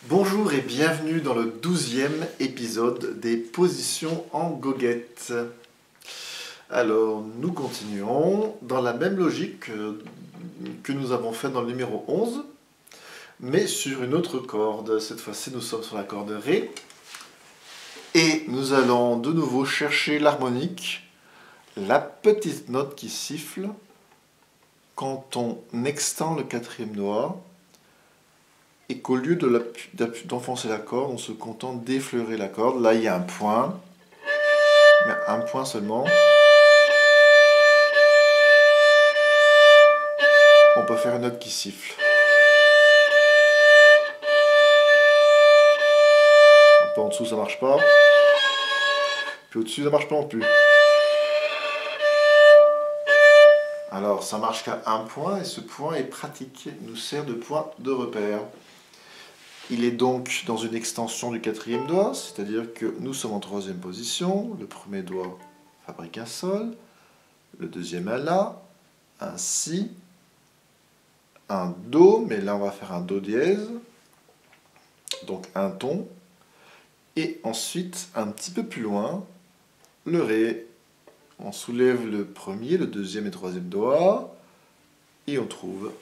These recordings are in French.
Bonjour et bienvenue dans le 12e épisode des positions en goguette. Alors, nous continuons dans la même logique que nous avons fait dans le numéro 11, mais sur une autre corde. Cette fois-ci, nous sommes sur la corde Ré. Et nous allons de nouveau chercher l'harmonique, la petite note qui siffle quand on extend le quatrième doigt et qu'au lieu d'enfoncer la corde, on se contente d'effleurer la corde. Là, il y a un point, mais un point seulement. On peut faire une note qui siffle. Un peu en dessous, ça marche pas. Puis au-dessus, ça marche pas non plus. Alors, ça marche qu'à un point, et ce point est pratique, nous sert de point de repère. Il est donc dans une extension du quatrième doigt, c'est-à-dire que nous sommes en troisième position. Le premier doigt fabrique un sol, le deuxième un la, un si, un do, mais là on va faire un do dièse, donc un ton, et ensuite un petit peu plus loin, le ré. On soulève le premier, le deuxième et le troisième doigt, et on trouve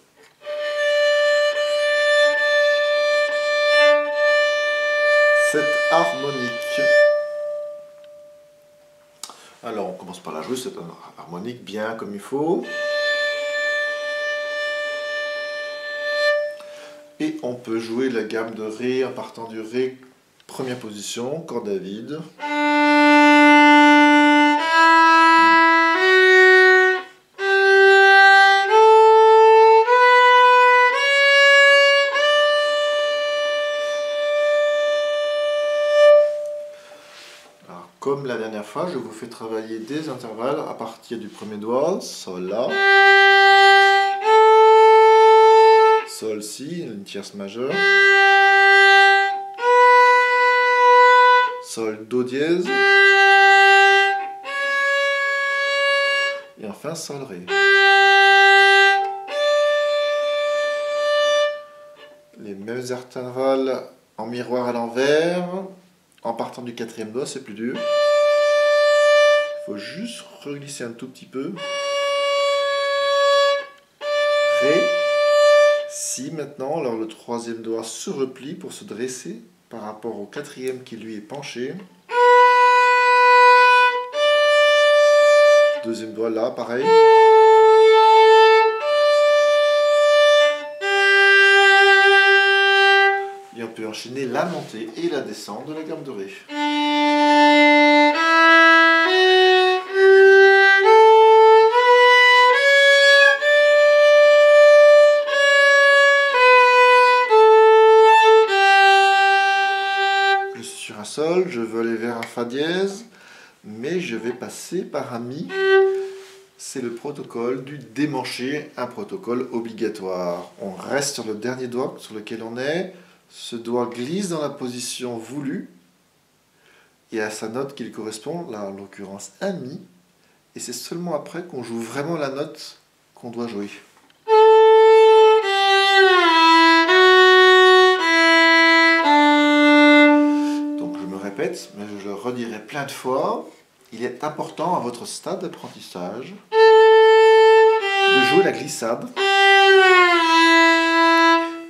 cette harmonique. Alors on commence par la jouer, cette harmonique bien comme il faut. Et on peut jouer la gamme de Ré en partant du Ré, première position, corde à vide. Comme la dernière fois, je vous fais travailler des intervalles à partir du premier doigt, Sol, La, Sol, Si, une tierce majeure, Sol, Do dièse, et enfin Sol, Ré. Les mêmes intervalles en miroir à l'envers, en partant du quatrième doigt, c'est plus dur. Il faut juste reglisser un tout petit peu. Ré, Si maintenant, alors le troisième doigt se replie pour se dresser par rapport au quatrième qui lui est penché. Deuxième doigt là, pareil. Et on peut enchaîner la montée et la descente de la gamme de Ré. Je suis sur un Sol, je veux aller vers un Fa dièse, mais je vais passer par un Mi. C'est le protocole du démanché, un protocole obligatoire. On reste sur le dernier doigt sur lequel on est. Ce doigt glisse dans la position voulue et à sa note qui lui correspond, là en l'occurrence un Mi. Et c'est seulement après qu'on joue vraiment la note qu'on doit jouer. Donc je me répète, mais je le redirai plein de fois. Il est important à votre stade d'apprentissage de jouer la glissade,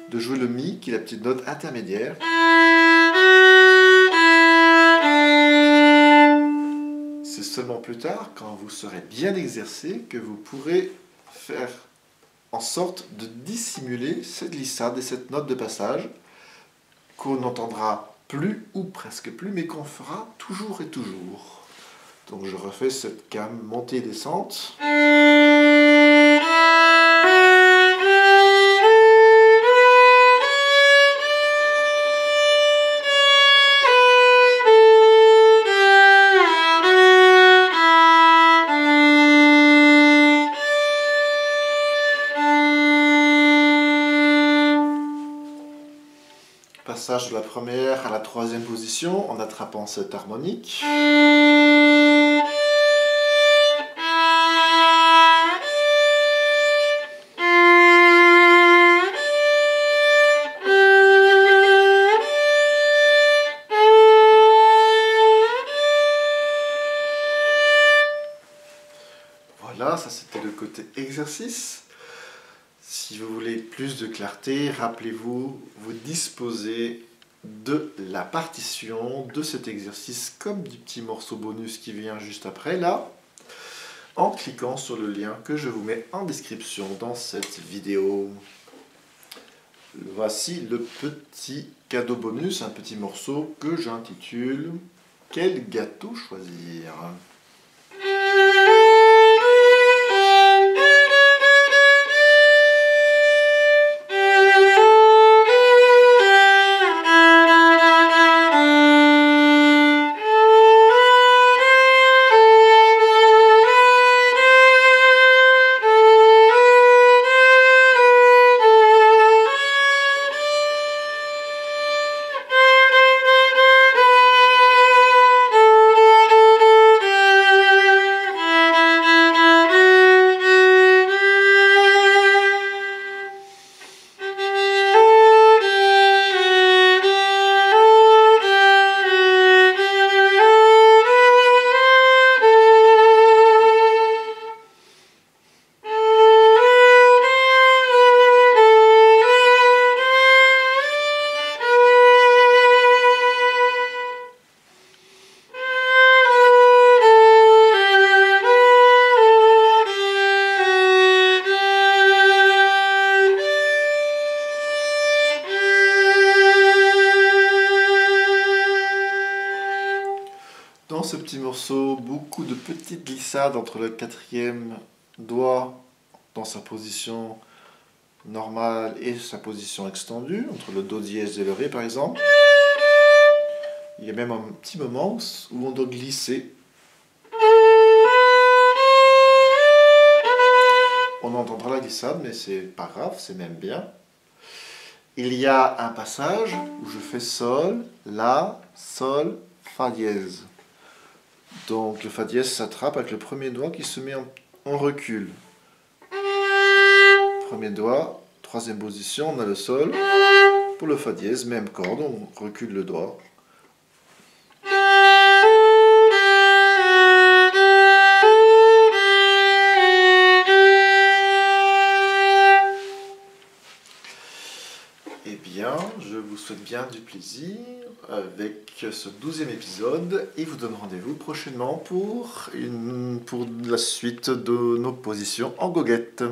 de jouer le Mi, qui est la petite note intermédiaire. C'est seulement plus tard, quand vous serez bien exercé, que vous pourrez faire en sorte de dissimuler cette glissade et cette note de passage qu'on n'entendra plus ou presque plus, mais qu'on fera toujours et toujours. Donc je refais cette gamme montée et descente. Passage de la première à la troisième position en attrapant cette harmonique. exercice. Si vous voulez plus de clarté, rappelez-vous, vous disposez de la partition de cet exercice comme du petit morceau bonus qui vient juste après là, en cliquant sur le lien que je vous mets en description dans cette vidéo. Voici le petit cadeau bonus, un petit morceau que j'intitule « Quel gâteau choisir ?» Dans ce petit morceau, beaucoup de petites glissades entre le quatrième doigt dans sa position normale et sa position extendue, entre le do dièse et le ré par exemple. Il y a même un petit moment où on doit glisser. On entendra la glissade, mais c'est pas grave, c'est même bien. Il y a un passage où je fais sol, la, sol, fa dièse. Donc le fa dièse s'attrape avec le premier doigt qui se met en recul. Premier doigt, troisième position, on a le sol. Pour le fa dièse, même corde, on recule le doigt. Eh bien, je vous souhaite bien du plaisir avec ce 12e épisode et vous donne rendez-vous prochainement pour la suite de nos positions en goguette.